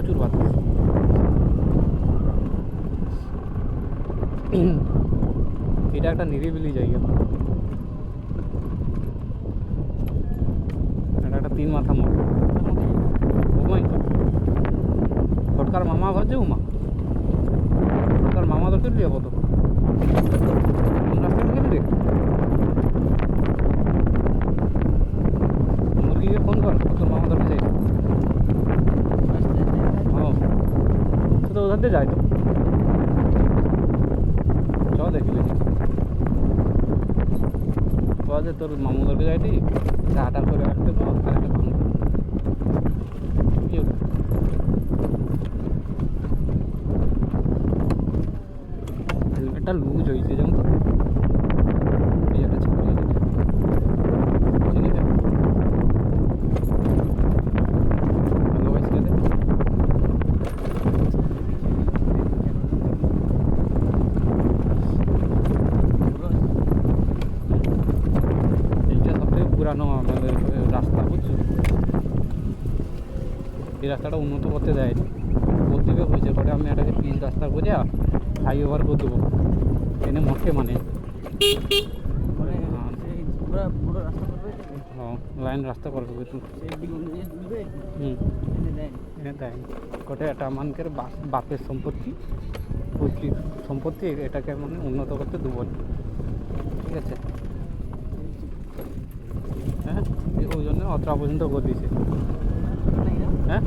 প্রচুর বাতাস। এটা একটা নিরিবিলি জায়গা, এটা একটা 3 মাথা মোড়। ওমাই তো ছোটকার মামা ঘর যে উমা, ছোটকার মামা তো চলে যাবো তো রাস্তাটা গেলি রে। মুরগিকে ফোন কর, তোর মামা ধরতে যাই। ও সে তো ওধার দিয়ে যায় তো, চ দেখিলে যে তোর মামুদেরকে যাইটি হাঁটা করে রাখতে তো আর একটা ফোন হেলমেটটা লুজ হয়েছে যেমন তো একটা ছাপড়িয়ে যেটা চিনি না। হ্যালো ভাই ছেলে এইটা সবথেকে পুরানো আমাদের রাস্তা, বুঝছো? এই রাস্তাটা উন্নত করতে দেয়নি, প্রত্যেকে হয়েছে পরে আমি এটাকে পিচ রাস্তা করে ফ্লাইওভার করে দেবো এনে মঠে মানে লাইন রাস্তা করবে এনে দেয় কোটে এটা আমাদের বাপের সম্পত্তি, পৈতৃক সম্পত্তি, এটাকে মানে উন্নত করতে দেবো, ঠিক আছে? হ্যাঁ ওই জন্য অতটা পর্যন্ত করে দিয়েছে। হ্যাঁ